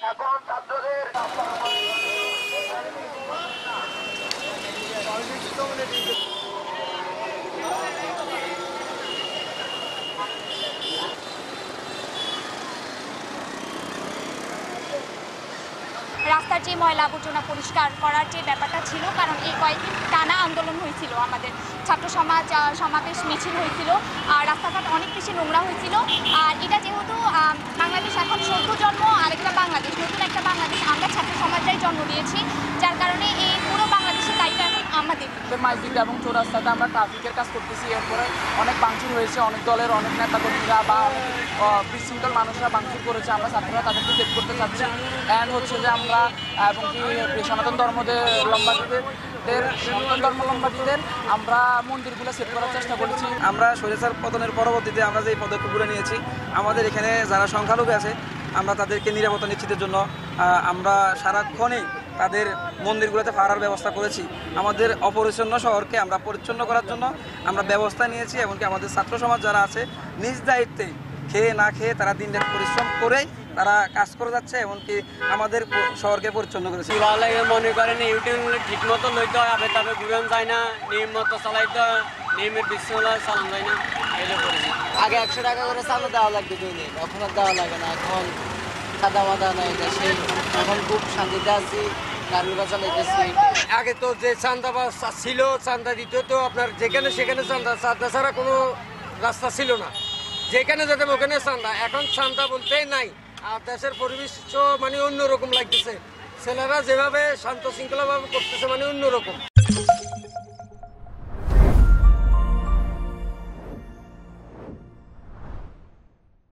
রাস্তার যে ময়লা আবর্জনা পরিষ্কার করার যে ব্যাপারটা ছিল, কারণ এই কয়েকদিন টানা আন্দোলন হয়েছিল, আমাদের ছাত্র সমাজ সমাবেশ মিছিল হয়েছিল, আর রাস্তাঘাট অনেক বেশি নোংরা হয়েছিল। আর এটা যেহেতু বাংলাদেশ এখন সদ্য জন্ম আরেকটা বাংলাদেশ, নতুন একটা বাংলাদেশ, আমরা ছাত্র সমাজটাই জন্ম দিয়েছি, যার কারণে এই পুরো বাংলাদেশের দায়িত্ব এখন আমাদের। মাইজিদে এবং চৌরাস্তাতে আমরা ট্রাফিকের কাজ করতেছি, এরপরে অনেক ভাঙচুর হয়েছে, অনেক দলের অনেক নেতাকর্মীরা বা বিশৃঙ্খল মানুষরা ভাঙচুর করেছে। আমরা ছাত্ররা তাদেরকে সেভ করতে চাচ্ছি। অ্যান্ড হচ্ছে যে আমরা এবং কি সনাতন ধর্মাবলম্বীদের আমরা মন্দিরগুলো সেভ করার চেষ্টা করেছি। আমরা স্বৈরাচার পতনের পরবর্তীতে আমরা যে পদক্ষেপগুলো নিয়েছি, আমাদের এখানে যারা সংখ্যালঘু আছে আমরা তাদেরকে নিরাপত্তা নিশ্চিতের জন্য আমরা সারাক্ষণেই তাদের মন্দিরগুলোতে ফাঁড়ার ব্যবস্থা করেছি। আমাদের অপরিচ্ছন্ন শহরকে আমরা পরিচ্ছন্ন করার জন্য আমরা ব্যবস্থা নিয়েছি। এমনকি আমাদের ছাত্র সমাজ যারা আছে নিজ দায়িত্বে খেয়ে না খেয়ে তারা দিনরাত পরিশ্রম করেই তারা কাজ করে যাচ্ছে, এমনকি আমাদের শহরকে পরিচ্ছন্ন করেছে। মনে করেন ইউটিউব ঠিক মতো লইতে হয়, আবে তবে ঘুরান যায় না, নিয়ম মতো চালাইতে হয়, নিয়মের বিশৃঙ্খলা চালান যায় না, এগুলো করেছি। আগে 100 টাকা করে চাঁদা দেওয়া লাগবে দৈনিক, এখন আর দেওয়া লাগে না। এখন সাদা মাদা নাই দেশে, এখন খুব শান্তিতে আছি, গাড়িটা চালাইতেছি। আগে তো যে চাঁদা ছিল, চাঁদা দিত তো আপনার যেখানে সেখানে চাঁদা ছাড়া কোনো রাস্তা ছিল না, যেখানে যেতাম ওখানে চাঁদা। এখন চাঁদা বলতেই নাই। আর দেশের পরিবেশ মানে অন্যরকম লাগতেছে, ছেলেরা যেভাবে শান্ত শৃঙ্খলাভাবে করতেছে মানে অন্যরকম।